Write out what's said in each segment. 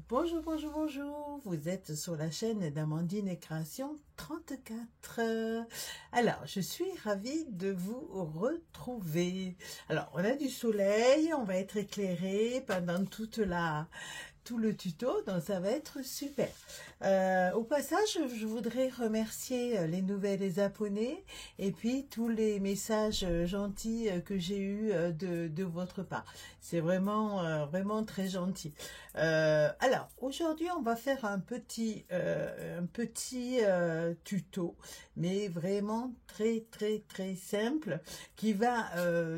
Bonjour, bonjour, bonjour, vous êtes sur la chaîne d'Amandine Création 34. Alors, je suis ravie de vous retrouver. Alors, on a du soleil, on va être éclairé pendant tout le tuto, donc ça va être super. Au passage, je voudrais remercier les nouvelles abonnés et puis tous les messages gentils que j'ai eus de votre part. C'est vraiment très gentil. Alors, aujourd'hui, on va faire un petit tuto, mais vraiment très simple, qui va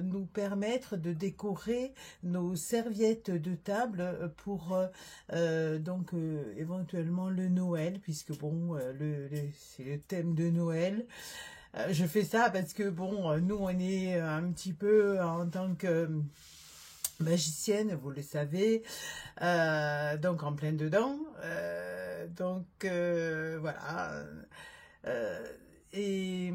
nous permettre de décorer nos serviettes de table pour éventuellement le Noël, puisque bon, c'est le thème de Noël. Je fais ça parce que bon, nous on est un petit peu en tant que magicienne, vous le savez, donc en plein dedans, voilà. Et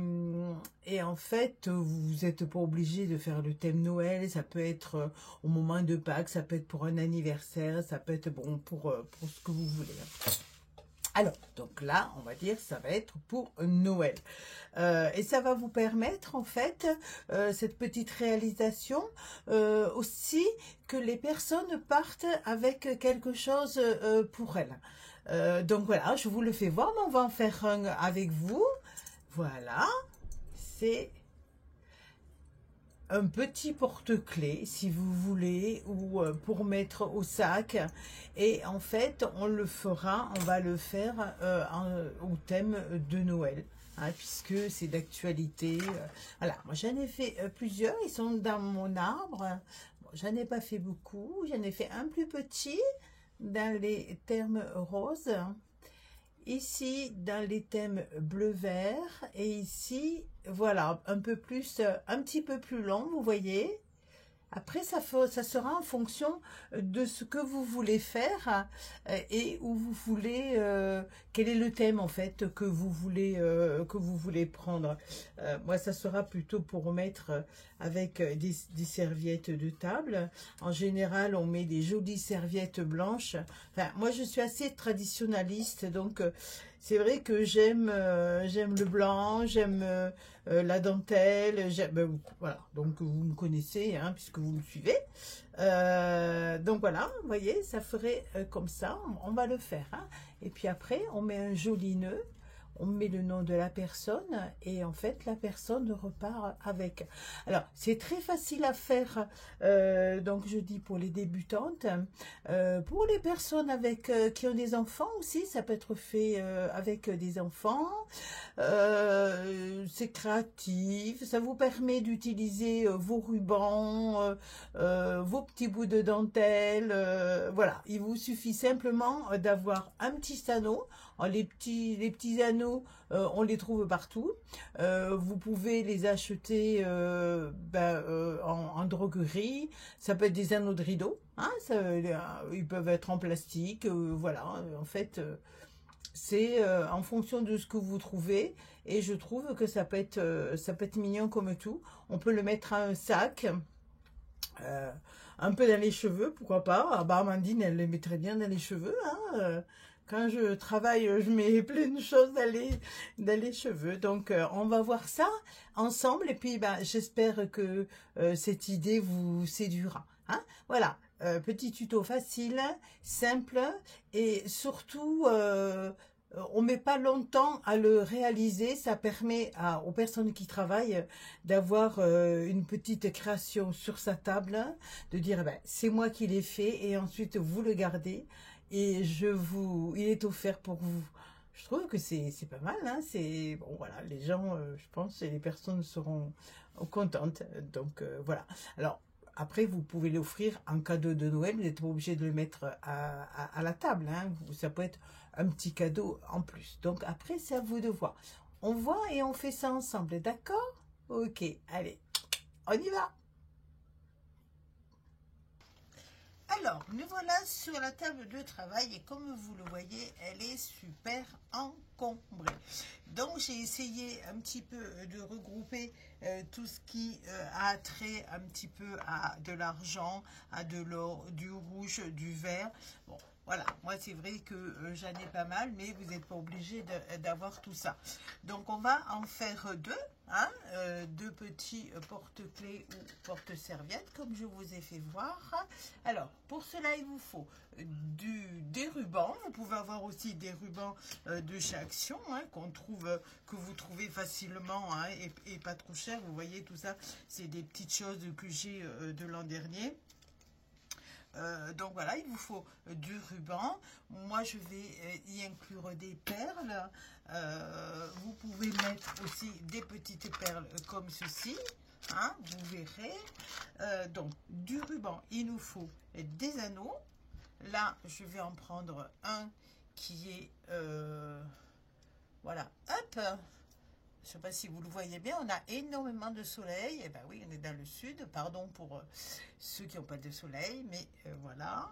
en fait, vous n'êtes pas obligé de faire le thème Noël, ça peut être au moment de Pâques, ça peut être pour un anniversaire, ça peut être bon pour ce que vous voulez. Alors, donc là, on va dire, ça va être pour Noël. Et ça va vous permettre, en fait, cette petite réalisation, aussi que les personnes partent avec quelque chose pour elles. Donc voilà, je vous le fais voir, mais on va en faire un avec vous. Voilà, c'est un petit porte-clés si vous voulez, ou pour mettre au sac. Et en fait, on va le faire au thème de Noël, hein, puisque c'est d'actualité. Voilà, moi j'en ai fait plusieurs, ils sont dans mon arbre. Bon, j'en ai pas fait beaucoup, j'en ai fait un plus petit dans les thèmes roses. Ici dans les thèmes bleu-vert, et ici voilà un petit peu plus long, vous voyez. Après ça sera en fonction de ce que vous voulez faire et où vous voulez, quel est le thème en fait que vous voulez prendre. Moi ça sera plutôt pour mettre avec des serviettes de table. En général on met des jolies serviettes blanches. Enfin, moi je suis assez traditionnaliste, donc c'est vrai que j'aime le blanc, j'aime la dentelle, voilà, donc vous me connaissez, hein, puisque vous me suivez. Donc voilà, vous voyez, ça ferait comme ça, on va le faire, hein. Et puis après, on met un joli nœud, on met le nom de la personne, et en fait, la personne repart avec. Alors, c'est très facile à faire, donc je dis pour les débutantes. Pour les personnes qui ont des enfants aussi, ça peut être fait avec des enfants. C'est créatif, ça vous permet d'utiliser vos rubans, vos petits bouts de dentelle. Voilà, il vous suffit simplement d'avoir un petit anneau. Les petits anneaux, on les trouve partout. Vous pouvez les acheter en droguerie. Ça peut être des anneaux de rideau, hein, ils peuvent être en plastique. Voilà, en fait, c'est en fonction de ce que vous trouvez. Et je trouve que ça peut être mignon comme tout. On peut le mettre à un sac. Un peu dans les cheveux, pourquoi pas. Ah bah, Amandine, elle le mettrait bien dans les cheveux, hein. Quand je travaille, je mets plein de choses dans les cheveux. Donc, on va voir ça ensemble. Et puis, j'espère que cette idée vous séduira, hein. Voilà, petit tuto facile, simple. Et surtout, on met pas longtemps à le réaliser. Ça permet aux personnes qui travaillent d'avoir une petite création sur sa table, de dire c'est moi qui l'ai fait, et ensuite vous le gardez et il est offert pour vous. Je trouve que c'est pas mal, hein. C'est bon, voilà, les gens, je pense, et les personnes seront contentes. Donc voilà. Alors après, vous pouvez l'offrir en cadeau de Noël. Vous n'êtes pas obligé de le mettre à la table, hein. Ça peut être un petit cadeau en plus. Donc après, c'est à vous de voir. On voit et on fait ça ensemble, d'accord? Ok, allez, on y va. Alors, nous voilà sur la table de travail et comme vous le voyez, elle est super encombrée. Donc, j'ai essayé un petit peu de regrouper tout ce qui a trait un petit peu à de l'argent, à de l'or, du rouge, du vert. Bon, voilà, moi c'est vrai que j'en ai pas mal, mais vous n'êtes pas obligé d'avoir tout ça. Donc, on va en faire deux. Hein, deux petits porte-clés ou porte-serviettes comme je vous ai fait voir. Alors pour cela il vous faut des rubans. Vous pouvez avoir aussi des rubans de chez Action hein, que vous trouvez facilement hein, et pas trop cher. Vous voyez tout ça, c'est des petites choses que j'ai de l'an dernier. Donc voilà, il vous faut du ruban. Moi, je vais y inclure des perles. Vous pouvez mettre aussi des petites perles comme ceci. Hein, vous verrez. Donc, du ruban, il nous faut des anneaux. Là, je vais en prendre un qui est... voilà, hop. Je ne sais pas si vous le voyez bien, on a énormément de soleil. Eh bien oui, on est dans le sud. Pardon pour ceux qui n'ont pas de soleil, mais voilà.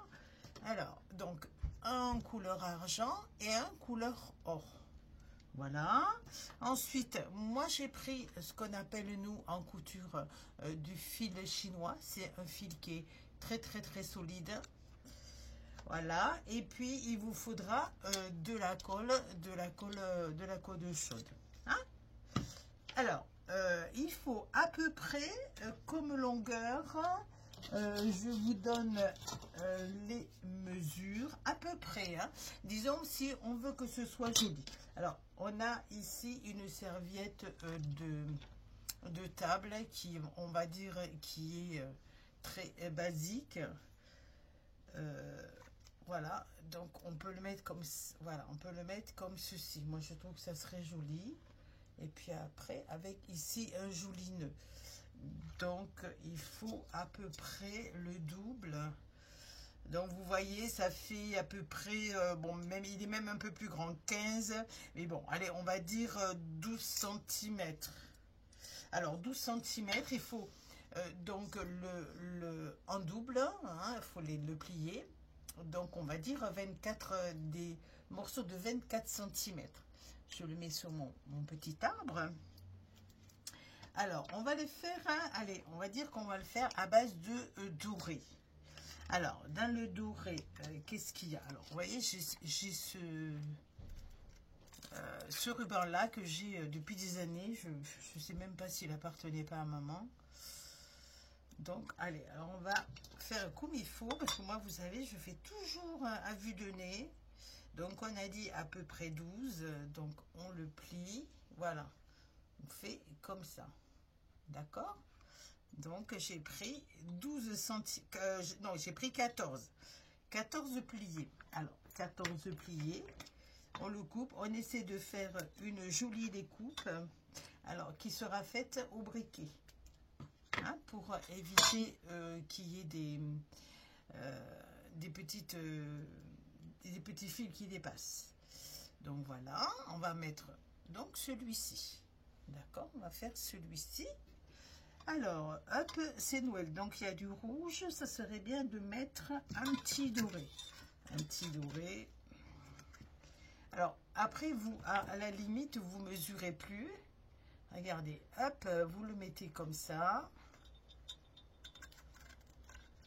Alors, donc, un couleur argent et un couleur or. Voilà. Ensuite, moi, j'ai pris ce qu'on appelle, nous, en couture, du fil chinois. C'est un fil qui est très, très, très solide. Voilà. Et puis, il vous faudra de la colle chaude. Hein? Alors, il faut à peu près comme longueur, je vous donne les mesures à peu près. Hein. Disons si on veut que ce soit joli. Alors, on a ici une serviette de table qui, on va dire, qui est très basique. Voilà, donc on peut le mettre comme voilà, on peut le mettre comme ceci. Moi, je trouve que ça serait joli. Et puis après, avec ici un joli nœud. Donc, il faut à peu près le double. Donc, vous voyez, ça fait à peu près, bon, même il est même un peu plus grand, 15. Mais bon, allez, on va dire 12 cm. Alors, 12 cm, il faut donc en double, hein, il faut le plier. Donc, on va dire 24, des morceaux de 24 cm. Je le mets sur mon petit arbre. Alors, on va le faire, hein, allez, on va dire qu'on va le faire à base de doré. Alors, dans le doré, qu'est-ce qu'il y a? Alors, vous voyez, j'ai ce ruban-là que j'ai depuis des années. Je ne sais même pas s'il appartenait pas à maman. Donc, allez, alors on va faire comme il faut, parce que moi, vous savez, je fais toujours à vue de nez. Donc, on a dit à peu près 12. Donc, on le plie. Voilà. On fait comme ça. D'accord? Donc, j'ai pris 12 cm. Non, j'ai pris 14. 14 pliés. Alors, 14 pliés. On le coupe. On essaie de faire une jolie découpe. Alors, qui sera faite au briquet. Hein, pour éviter qu'il y ait des petits fils qui dépassent. Donc voilà, on va mettre donc celui-ci. D'accord, on va faire celui-ci. Alors, hop, c'est Noël. Donc il y a du rouge, ça serait bien de mettre un petit doré. Un petit doré. Alors, après, vous, à la limite, vous mesurez plus. Regardez, hop, vous le mettez comme ça.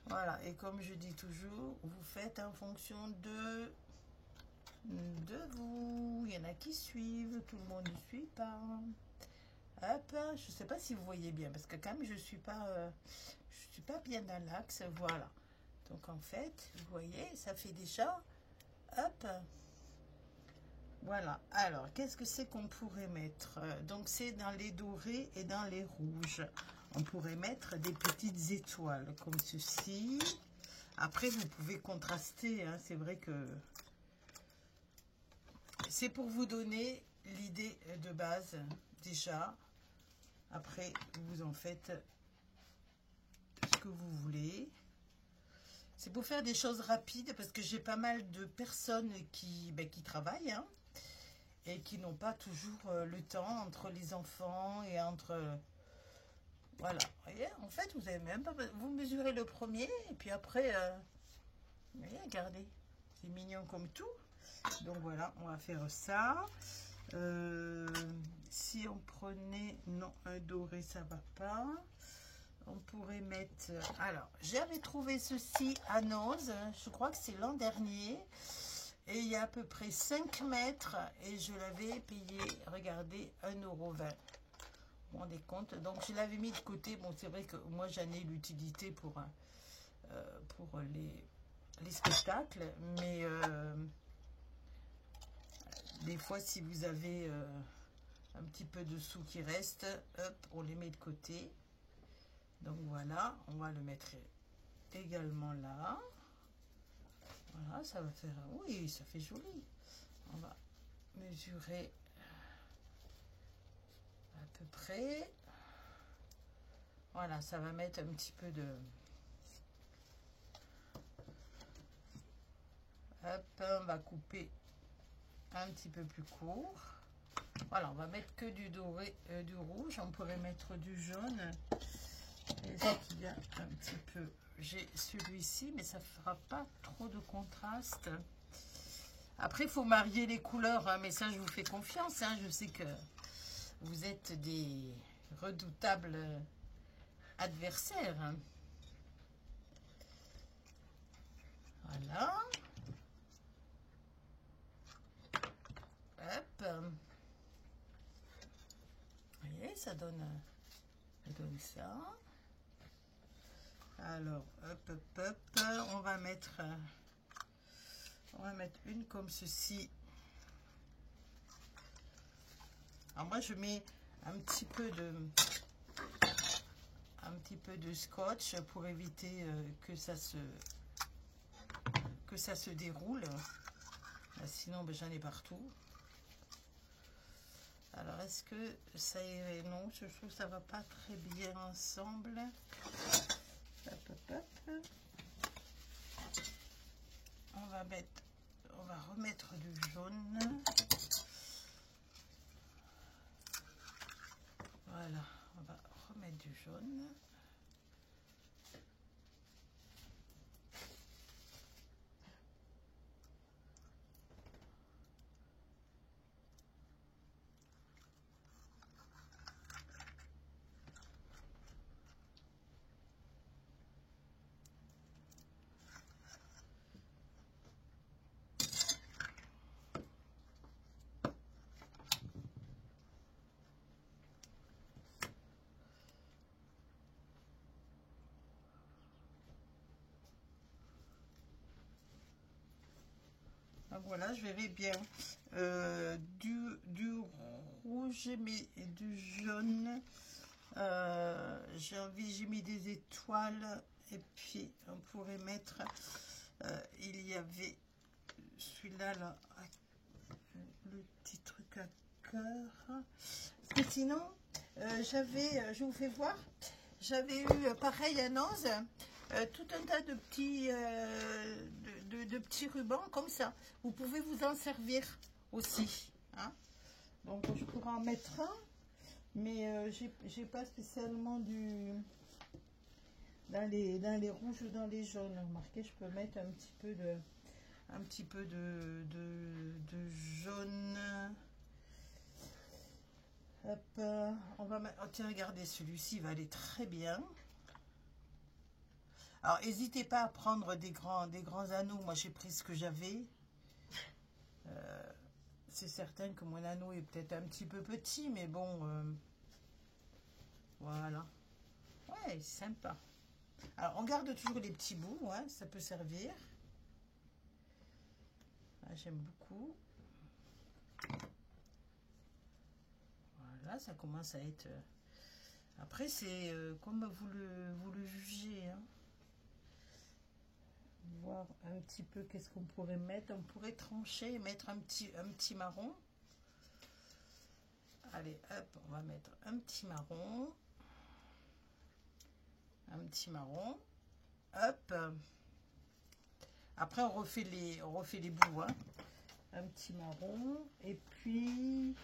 Voilà, et comme je dis toujours, vous faites en fonction de vous. Il y en a qui suivent, tout le monde ne suit pas. Hop, je ne sais pas si vous voyez bien, parce que quand même, je suis pas bien dans l'axe, voilà. Donc, en fait, vous voyez, ça fait déjà, hop, voilà. Alors, qu'est-ce que c'est qu'on pourrait mettre? Donc, c'est dans les dorés et dans les rouges. On pourrait mettre des petites étoiles comme ceci. Après, vous pouvez contraster. Hein. C'est vrai que c'est pour vous donner l'idée de base déjà. Après, vous en faites ce que vous voulez. C'est pour faire des choses rapides parce que j'ai pas mal de personnes qui travaillent. Hein. et qui n'ont pas toujours le temps entre les enfants et entre... voilà, vous voyez, en fait, vous avez même pas... Vous mesurez le premier, et puis après, vous voyez, regardez, c'est mignon comme tout. Donc voilà, on va faire ça. Si on prenait... Non, un doré, ça va pas. On pourrait mettre... Alors, j'avais trouvé ceci à Noz, je crois que c'est l'an dernier. Et il y a à peu près 5 mètres et je l'avais payé, regardez, 1,20 €. Vous vous rendez compte? Donc je l'avais mis de côté. Bon, c'est vrai que moi j'en ai l'utilité pour les spectacles. Mais des fois, si vous avez un petit peu de sous qui reste, hop, on les met de côté. Donc voilà, on va le mettre également là. Voilà, ça va faire... Oui, ça fait joli. On va mesurer à peu près. Voilà, ça va mettre un petit peu de... Hop, on va couper un petit peu plus court. Voilà, on va mettre que du doré, du rouge. On pourrait mettre du jaune. Déjà qu'il y a un petit peu... J'ai celui-ci, mais ça ne fera pas trop de contraste. Après, il faut marier les couleurs, hein, mais ça, je vous fais confiance. Hein, je sais que vous êtes des redoutables adversaires. Hein. Voilà. Hop. Vous voyez, ça donne ça. Alors, hop, hop, hop. On va mettre une comme ceci. Alors moi, je mets un petit peu de scotch pour éviter que ça se déroule. Là, sinon, ben, j'en ai partout. Alors, est-ce que ça irait? Non, je trouve que ça va pas très bien ensemble. Hop, hop, hop. On va remettre du jaune. Voilà, on va remettre du jaune. Donc voilà, je verrai bien du rouge mais du jaune. J'ai mis des étoiles et puis on pourrait mettre. Il y avait celui-là, là, le petit truc à cœur. Parce que sinon, je vous fais voir, j'avais eu pareil à Noz. Tout un tas de petits, de petits rubans comme ça. Vous pouvez vous en servir aussi. Hein. Donc, je pourrais en mettre un. Mais j'ai pas spécialement dans les rouges ou dans les jaunes. Remarquez, je peux mettre un petit peu de jaune. Hop, on va mettre... Oh, tiens, regardez, celui-ci va aller très bien. Alors, n'hésitez pas à prendre des grands anneaux. Moi, j'ai pris ce que j'avais. C'est certain que mon anneau est peut-être un petit peu petit, mais bon, voilà. Ouais, c'est sympa. Alors, on garde toujours les petits bouts, hein, ça peut servir. Ah, j'aime beaucoup. Voilà, ça commence à être... Après, c'est comme vous le jugez, hein. Voir un petit peu qu'est-ce qu'on pourrait mettre. On pourrait trancher et mettre un petit marron. Allez, hop, on va mettre un petit marron. Un petit marron. Hop. Après, on refait les bouts. Hein. un petit marron. Et puis...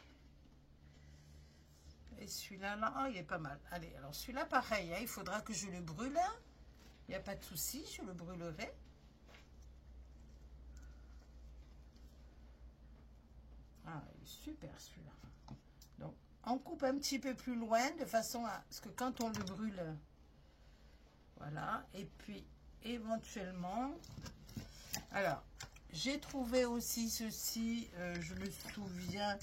Et celui-là, là, oh, il est pas mal. Allez, alors celui-là, pareil, hein, il faudra que je le brûle. Il n'y a pas de souci, je le brûlerai. Ah, il est super celui-là. Donc, on coupe un petit peu plus loin de façon à ce que quand on le brûle, voilà. Et puis, éventuellement, alors, j'ai trouvé aussi ceci, je me souviens,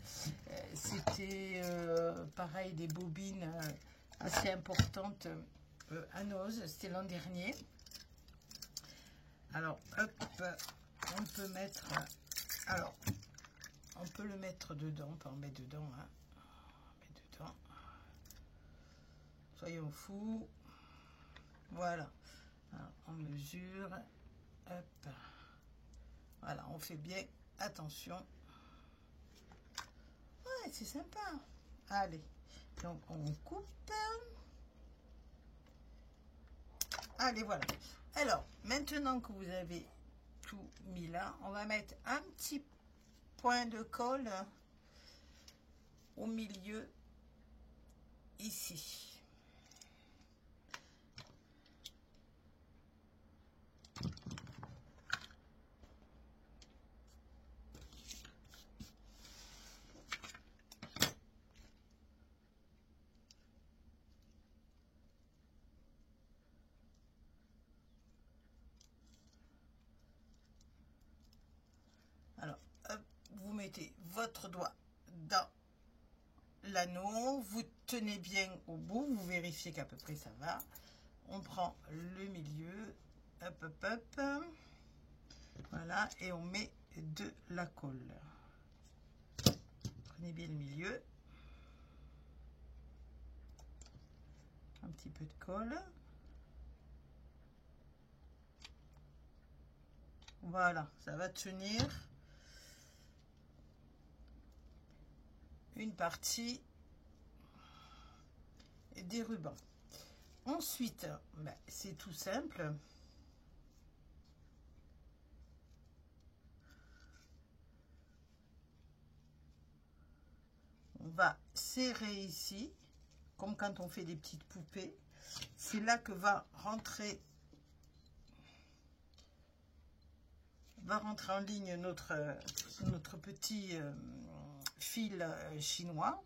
c'était pareil, des bobines assez importantes à Noz, c'était l'an dernier. Alors, hop, on peut mettre, alors, on peut le mettre dedans, on peut en mettre dedans, hein. On met dedans. Soyons fous. Voilà. Alors, on mesure. Hop. Voilà, on fait bien attention. Ouais, c'est sympa. Allez. Donc, on coupe. Allez, voilà. Alors, maintenant que vous avez tout mis là, on va mettre un petit point de colle au milieu ici. Alors, hop, vous mettez votre doigt dans l'anneau, vous tenez bien au bout, vous vérifiez qu'à peu près ça va. On prend le milieu, hop, hop, hop, voilà, et on met de la colle. Prenez bien le milieu. Un petit peu de colle. Voilà, ça va tenir une partie des rubans. Ensuite, ben, c'est tout simple. On va serrer ici, comme quand on fait des petites poupées. C'est là que va rentrer en ligne notre petit fil chinois.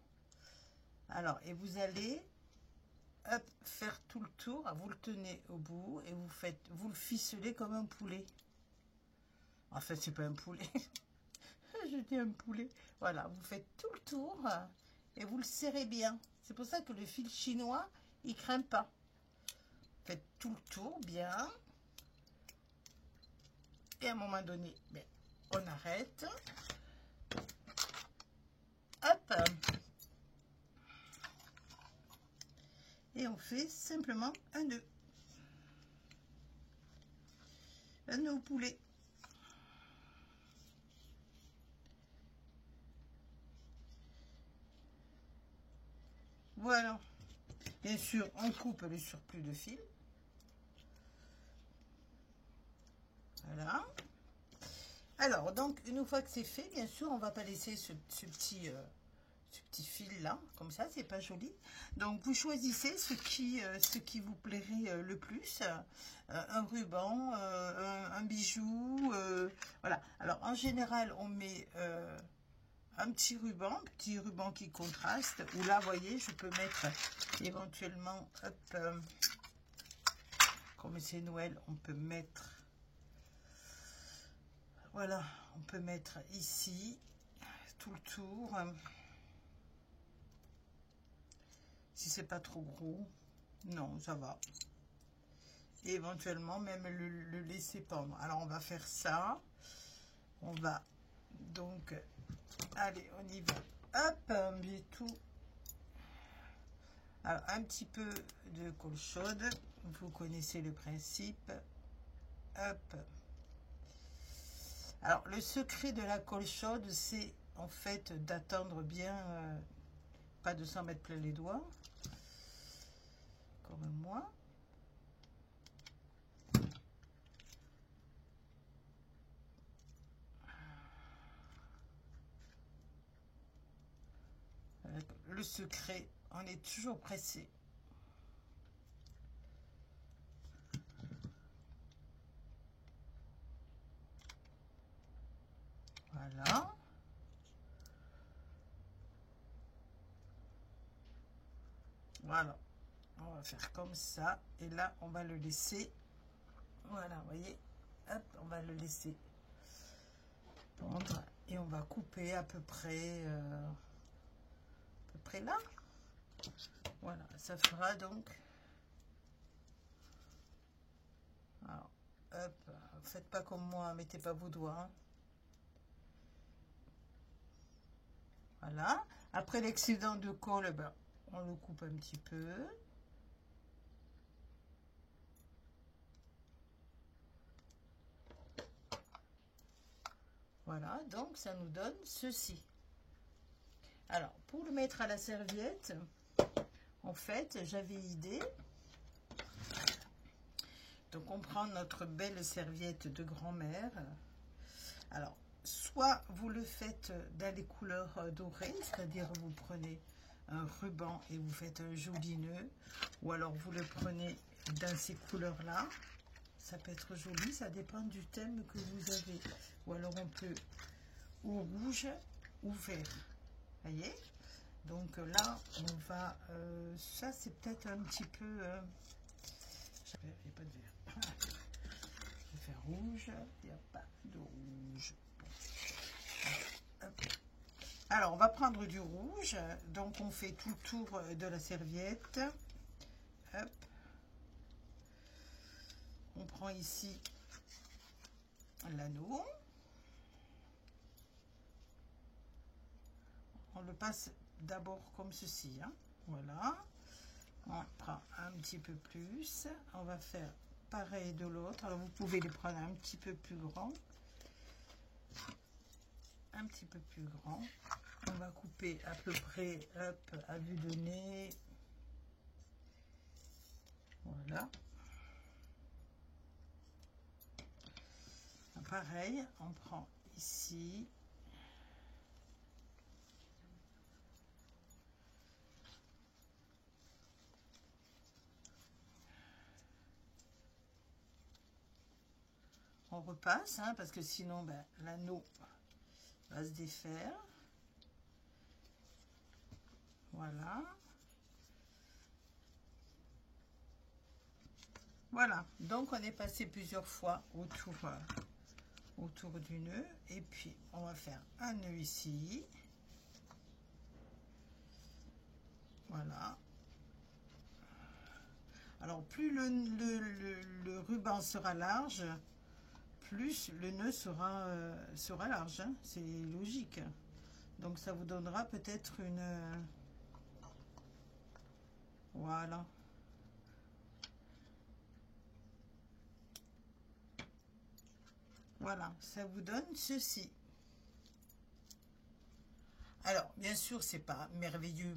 Alors, et vous allez hop, faire tout le tour, vous le tenez au bout et vous le ficelez comme un poulet. En fait, c'est pas un poulet. Je dis un poulet. Voilà, vous faites tout le tour et vous le serrez bien. C'est pour ça que le fil chinois, il craint pas. Faites tout le tour bien. Et à un moment donné, ben, on arrête. Hop. Et on fait simplement un nœud. Un nœud au poulet. Voilà. Bien sûr, on coupe le surplus de fil. Voilà. Alors, donc, une fois que c'est fait, bien sûr, on ne va pas laisser ce petit fil là, comme ça, c'est pas joli. Donc, vous choisissez ce qui vous plairait le plus. Un ruban, un bijou, voilà. Alors, en général, on met un petit ruban qui contraste. Ou là, vous voyez, je peux mettre éventuellement, hop, comme c'est Noël, on peut mettre, voilà, on peut mettre ici tout le tour. Si c'est pas trop gros, non, ça va. Et éventuellement même le laisser pendre. Alors on va faire ça. On va donc, allez, on y va. Hop, on met tout. Alors un petit peu de colle chaude. Vous connaissez le principe. Hop. Alors le secret de la colle chaude, c'est en fait d'attendre bien, pas de s'en mettre plein les doigts. Comme moi. le secret, on est toujours pressé. Voilà. Voilà. On va faire comme ça. Et là, on va le laisser. Voilà, vous voyez. Hop, on va le laisser pendre. Et on va couper à peu près là. Voilà, ça fera donc. Alors, hop, faites pas comme moi, mettez pas vos doigts. Hein. Voilà. Après l'excédent de colle, ben, on le coupe un petit peu. Voilà, donc ça nous donne ceci. Alors, pour le mettre à la serviette, en fait, j'avais idée. Donc, on prend notre belle serviette de grand-mère. Alors, soit vous le faites dans les couleurs dorées, c'est-à-dire vous prenez un ruban et vous faites un joli nœud, ou alors vous le prenez dans ces couleurs-là. Ça peut être joli, ça dépend du thème que vous avez. Ou alors on peut ou rouge ou vert. Voyez? Donc là, on va... ça, c'est peut-être un petit peu... il n'y a pas de vert. Je vais faire rouge. Il n'y a pas de rouge. Hop. Alors, on va prendre du rouge. Donc, on fait tout le tour de la serviette. Hop. On prend ici l'anneau. On le passe d'abord comme ceci. Hein. Voilà. On prend un petit peu plus. On va faire pareil de l'autre. Alors, vous pouvez les prendre un petit peu plus grand. Un petit peu plus grand. On va couper à peu près, hop, à vue de nez. Voilà. Pareil, on prend ici. On repasse, hein, parce que sinon, ben, l'anneau va se défaire. Voilà. Voilà. Donc, on est passé plusieurs fois autour du nœud. Et puis, on va faire un nœud ici. Voilà. Alors, plus le ruban sera large, plus le nœud sera large. Hein. C'est logique. Donc, ça vous donnera peut-être une... Voilà. Voilà, ça vous donne ceci. Alors, bien sûr, c'est pas merveilleux,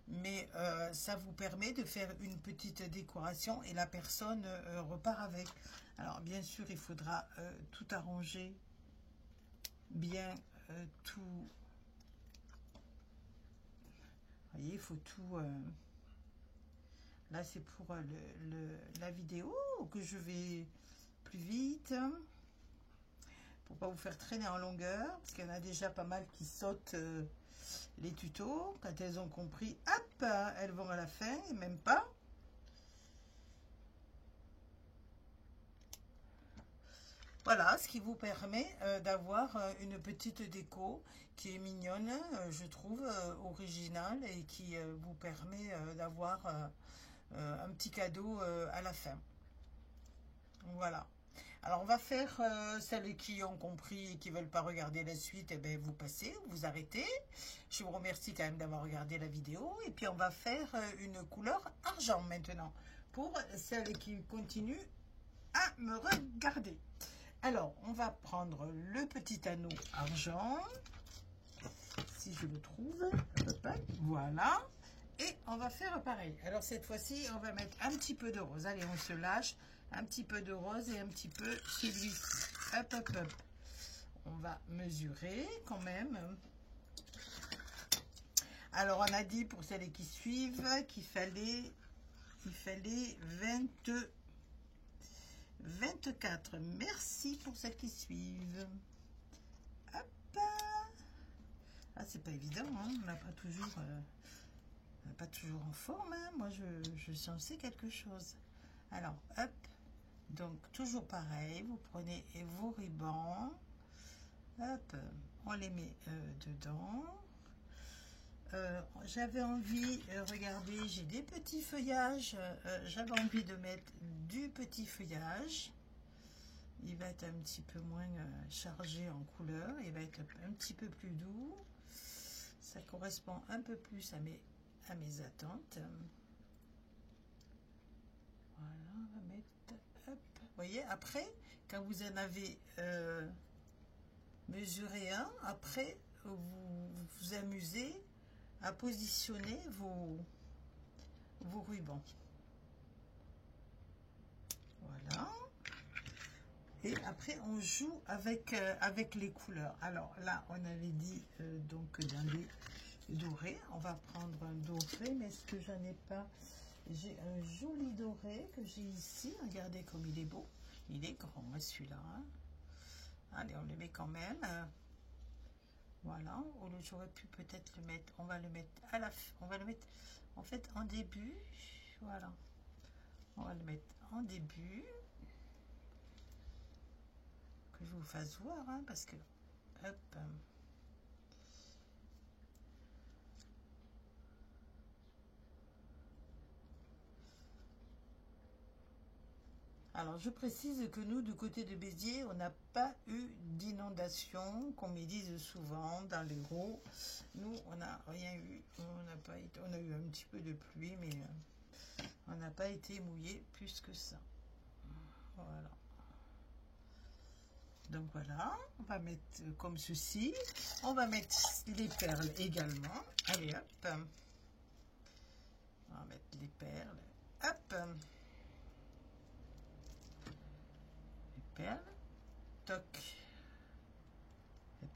mais ça vous permet de faire une petite décoration et la personne repart avec. Alors, bien sûr, il faudra tout arranger, bien tout. Vous voyez, il faut tout. Là, c'est pour la vidéo que je vais plus vite. Pour pas vous faire traîner en longueur, parce qu'il y en a déjà pas mal qui sautent les tutos. Quand elles ont compris, hop, elles vont à la fin, et même pas. Voilà, ce qui vous permet d'avoir une petite déco qui est mignonne, je trouve, originale, et qui vous permet d'avoir un petit cadeau à la fin. Voilà. Alors, on va faire, celles qui ont compris et qui ne veulent pas regarder la suite, eh bien, vous passez, vous arrêtez. Je vous remercie quand même d'avoir regardé la vidéo. Et puis, on va faire une couleur argent maintenant, pour celles qui continuent à me regarder. Alors, on va prendre le petit anneau argent, si je le trouve. Voilà. Et on va faire pareil. Alors, cette fois-ci, on va mettre un petit peu de rose. Allez, on se lâche. Un petit peu de rose et un petit peu celui-ci. Hop, hop, hop. On va mesurer quand même. Alors, on a dit pour celles qui suivent qu'il fallait 24. Merci pour celles qui suivent. Hop. Ah, c'est pas évident, hein. On n'a pas toujours... pas toujours en forme, hein. Moi je sais quelque chose. Alors hop, donc toujours pareil, vous prenez vos rubans, hop, on les met dedans. J'avais envie, regardez, j'ai des petits feuillages, j'avais envie de mettre du petit feuillage. Il va être un petit peu moins chargé en couleur, il va être un petit peu plus doux, ça correspond un peu plus à mes attentes. Voilà, on va mettre, hop, vous voyez, après, quand vous en avez mesuré un, après, vous vous amusez à positionner vos rubans. Voilà. Et après, on joue avec les couleurs. Alors là, on avait dit donc dans les doré, on va prendre un doré, mais est-ce que j'en ai pas? J'ai un joli doré que j'ai ici, regardez comme il est beau, il est grand celui-là, hein. Allez, on le met quand même, voilà. J'aurais pu peut-être le mettre, on va le mettre à la fin, on va le mettre en fait en début, voilà, on va le mettre en début, que je vous fasse voir, hein, parce que hop. Alors, je précise que nous, du côté de Béziers, on n'a pas eu d'inondation, qu'on me dise souvent dans l'Hérault. Nous, on n'a rien eu. On a eu un petit peu de pluie, mais on n'a pas été mouillé plus que ça. Voilà. Donc voilà, on va mettre comme ceci. On va mettre les perles également. Allez, hop. On va mettre les perles. Hop. Toc.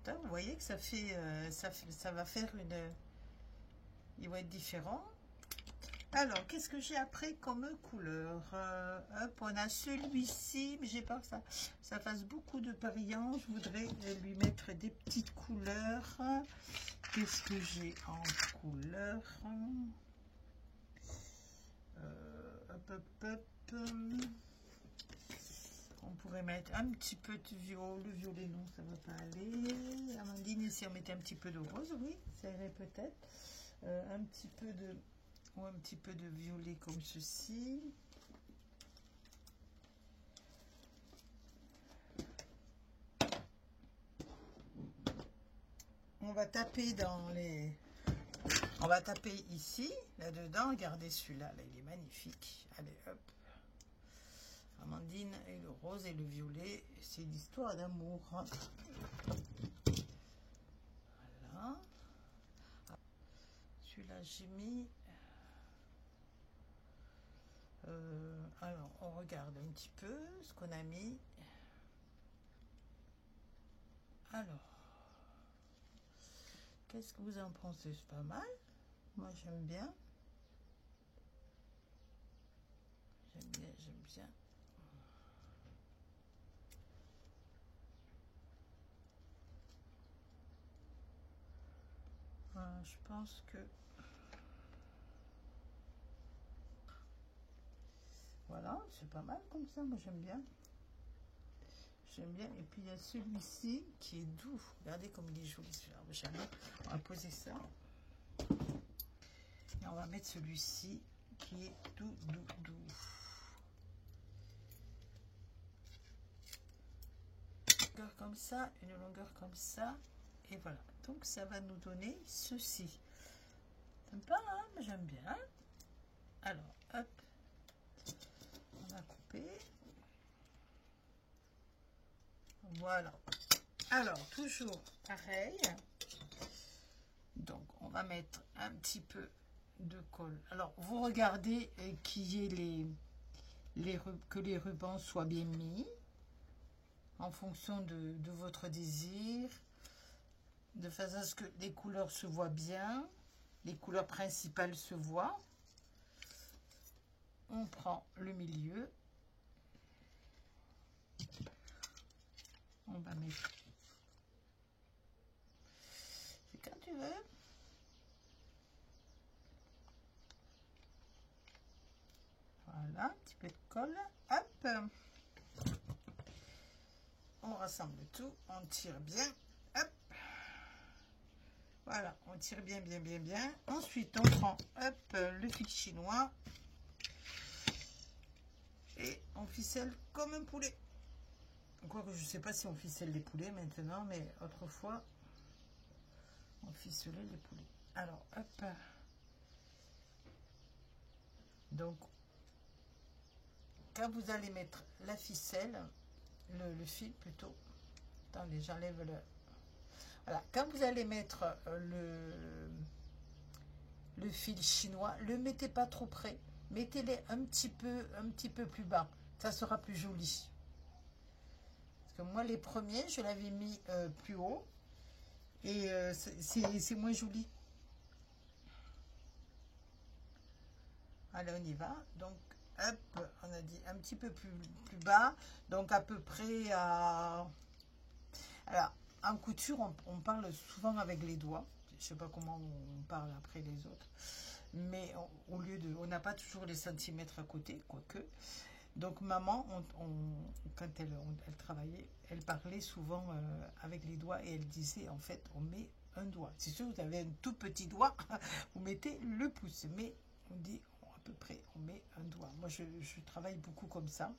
Vous voyez que ça fait, ça va faire une, il va être différent. Alors, qu'est-ce que j'ai après comme couleur? Hop, on a celui-ci, mais j'ai peur que ça fasse beaucoup de brillants. Je voudrais lui mettre des petites couleurs. Qu'est-ce que j'ai en couleur? Hop, hop, hop. On pourrait mettre un petit peu de violet. Le violet, non, ça ne va pas aller. Amandine, si on mettait un petit peu de rose, oui, ça irait peut-être. Un petit peu de violet comme ceci. On va taper dans les... On va taper ici, là-dedans. Regardez celui-là, là, il est magnifique. Allez, hop. Amandine et le rose et le violet, c'est l'histoire d'amour. Voilà. Celui-là, j'ai mis... alors, on regarde un petit peu ce qu'on a mis. Alors, qu'est-ce que vous en pensez? C'est pas mal. Moi, j'aime bien. J'aime bien, j'aime bien. Je pense que... Voilà, c'est pas mal comme ça, moi j'aime bien. J'aime bien. Et puis il y a celui-ci qui est doux. Regardez comme il est joli celui-là. On va poser ça. Et on va mettre celui-ci qui est doux, doux, doux. Une longueur comme ça, une longueur comme ça. Et voilà. Donc ça va nous donner ceci. Sympa, hein? J'aime bien. Alors, hop. On va couper. Voilà. Alors, toujours pareil. Donc, on va mettre un petit peu de colle. Alors, vous regardez qu'il y ait que les rubans soient bien mis en fonction de votre désir, de façon à ce que les couleurs se voient bien. les couleurs principales se voient. On prend le milieu. On va mettre... C'est quand tu veux. Voilà, un petit peu de colle. Hop. On rassemble tout. On tire bien. Hop. Voilà, on tire bien, bien, bien, bien. Ensuite, on prend hop, le fil chinois. Et on ficelle comme un poulet. Quoique je ne sais pas si on ficelle les poulets maintenant, mais autrefois, on ficelait les poulets. Alors, hop. Donc, quand vous allez mettre la ficelle, le fil plutôt. Attendez, j'enlève le... Voilà, quand vous allez mettre le fil chinois, le mettez pas trop près. Mettez-les un petit peu plus bas. Ça sera plus joli. Parce que moi, les premiers, je l'avais mis plus haut. Et c'est moins joli. Allez, on y va. Donc, hop, on a dit un petit peu plus bas. Donc, à peu près à... Alors, en couture, on parle souvent avec les doigts. Je ne sais pas comment on parle après les autres. Mais au lieu de... On n'a pas toujours les centimètres à côté, quoique. Donc, maman, quand elle travaillait, elle parlait souvent avec les doigts et elle disait, en fait, on met un doigt. C'est sûr, vous avez un tout petit doigt, vous mettez le pouce. Mais on dit, à peu près, on met un doigt. Moi, je travaille beaucoup comme ça.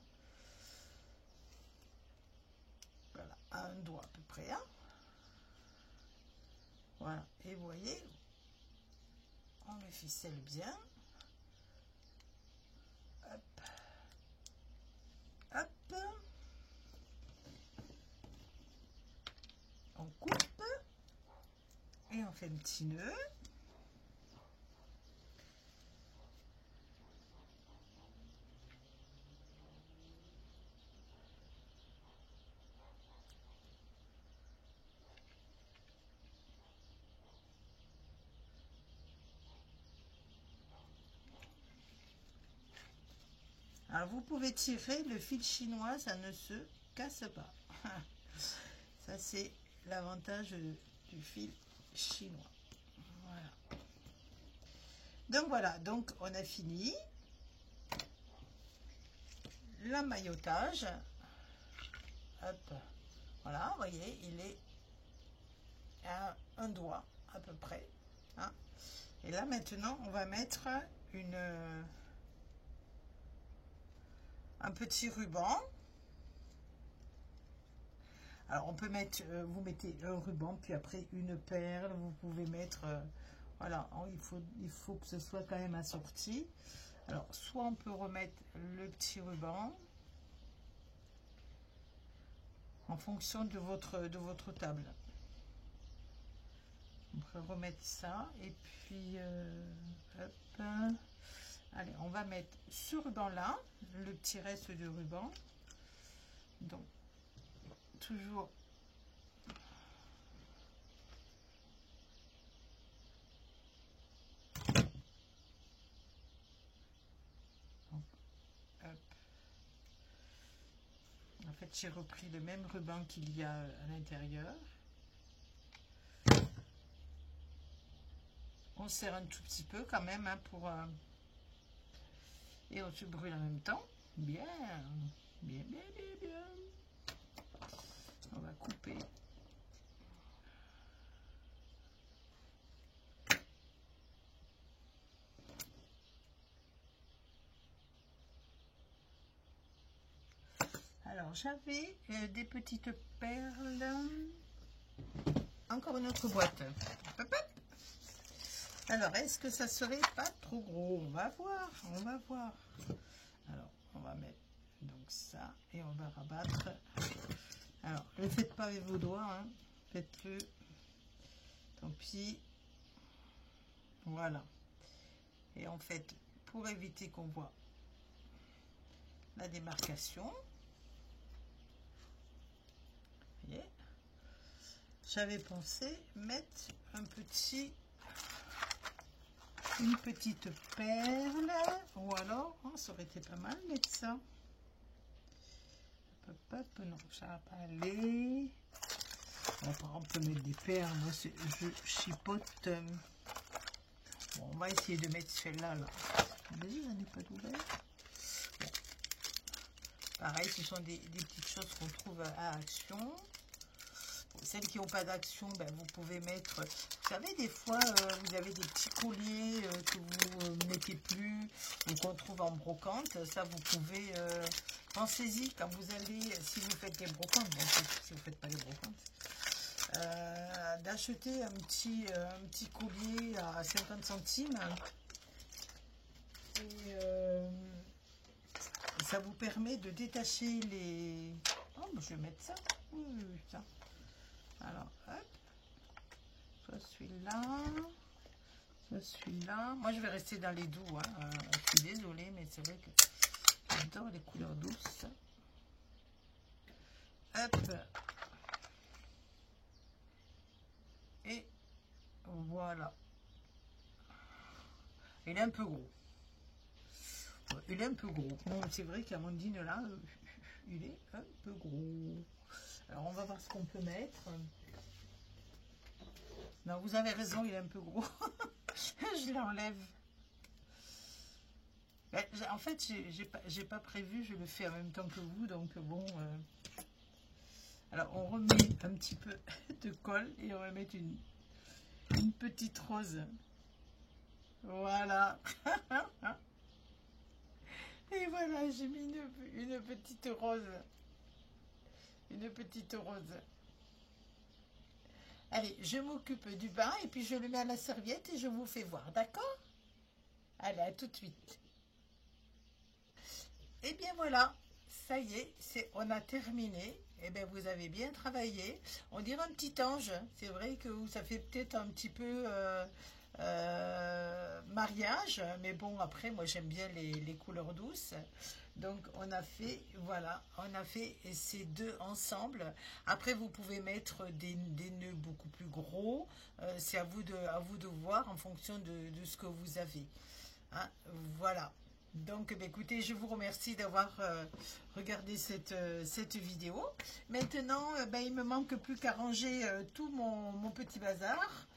Voilà, un doigt à peu près. Hein. Voilà, et vous voyez, on le ficelle bien. Hop. Hop. On coupe. Et on fait un petit nœud. Alors, vous pouvez tirer le fil chinois, ça ne se casse pas. Ça, c'est l'avantage du fil chinois. Voilà. Donc, voilà. Donc, on a fini l'emmaillotage. Hop. Voilà, vous voyez, il est à un doigt à peu près. Hein. Et là, maintenant, on va mettre un petit ruban. Alors, on peut mettre, vous mettez un ruban, puis après une perle. Vous pouvez mettre, voilà, il faut que ce soit quand même assorti. Alors, soit on peut remettre le petit ruban en fonction de votre table. On peut remettre ça et puis, hop. Allez, on va mettre ce ruban-là, le petit reste du ruban. Donc, toujours... Donc, hop. En fait, j'ai repris le même ruban qu'il y a à l'intérieur. On serre un tout petit peu quand même hein, pour... Et on se brûle en même temps. Bien, bien, bien, bien, bien. On va couper. Alors, j'avais des petites perles. Encore une autre boîte. Hop, hop. Alors, est-ce que ça serait pas trop gros? On va voir, on va voir. Alors, on va mettre donc ça et on va rabattre. Alors, ne le faites pas avec vos doigts, hein. Faites-le. Tant pis. Voilà. Et en fait, pour éviter qu'on voit la démarcation, vous voyez, j'avais pensé mettre un petit une petite perle, ou alors, oh, ça aurait été pas mal de mettre ça. Hop, hop, non, ça va pas aller. On peut mettre des perles, moi je chipote. Bon, on va essayer de mettre celle-là, là. Vas-y, j'en ai pas d'ouvert. Bon. Pareil, ce sont des petites choses qu'on trouve à Action. Bon, celles qui n'ont pas d'Action, ben, vous pouvez mettre... Vous savez, des fois, vous avez des petits colliers que vous ne mettez plus, ou qu'on trouve en brocante. Ça, vous pouvez... pensez-y, quand vous allez... Si vous faites des brocantes, bon, si vous ne faites pas des brocantes, d'acheter un petit collier à 50 centimes et ça vous permet de détacher les... Oh, je vais mettre ça. Oui, ça. Alors, hop. Soit celui-là. Soit celui-là. Moi, je vais rester dans les doux. Hein. Je suis désolée, mais c'est vrai que j'adore les couleurs douces. Hop. Et voilà. Il est un peu gros. Il est un peu gros. Bon, c'est vrai qu'Amandine, là, il est un peu gros. Alors, on va voir ce qu'on peut mettre. Non, vous avez raison, il est un peu gros. Je l'enlève. En fait, j'ai pas prévu, je le fais en même temps que vous, donc bon. Alors, on remet un petit peu de colle et on va mettre une petite rose. Voilà. Et voilà, j'ai mis une petite rose. Une petite rose. Allez, je m'occupe du bain et puis je le mets à la serviette et je vous fais voir, d'accord? Allez, à tout de suite. Et bien voilà, ça y est, on a terminé. Eh bien, vous avez bien travaillé. On dirait un petit ange. C'est vrai que ça fait peut-être un petit peu mariage. Mais bon, après, moi, j'aime bien les couleurs douces. Donc, on a fait, voilà, on a fait ces deux ensemble. Après, vous pouvez mettre des nœuds beaucoup plus gros. C'est à vous de voir en fonction de ce que vous avez. Hein, voilà. Donc, écoutez, je vous remercie d'avoir regardé cette vidéo. Maintenant, il ne me manque plus qu'à ranger tout mon petit bazar.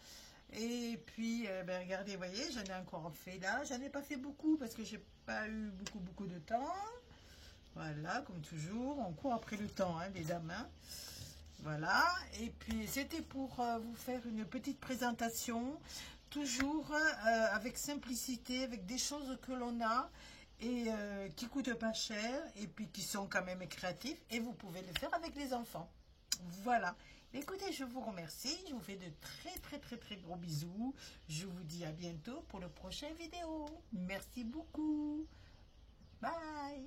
Et puis, regardez, vous voyez, j'en ai encore fait là. J'en ai pas fait beaucoup parce que j'ai pas eu beaucoup de temps. Voilà, comme toujours, on court après le temps, hein, les dames. Hein. Voilà, et puis c'était pour vous faire une petite présentation, toujours avec simplicité, avec des choses que l'on a et qui ne coûtent pas cher et puis qui sont quand même créatifs et vous pouvez le faire avec les enfants. Voilà, écoutez, je vous remercie, je vous fais de très gros bisous, je vous dis à bientôt pour le prochain vidéo. Merci beaucoup, bye.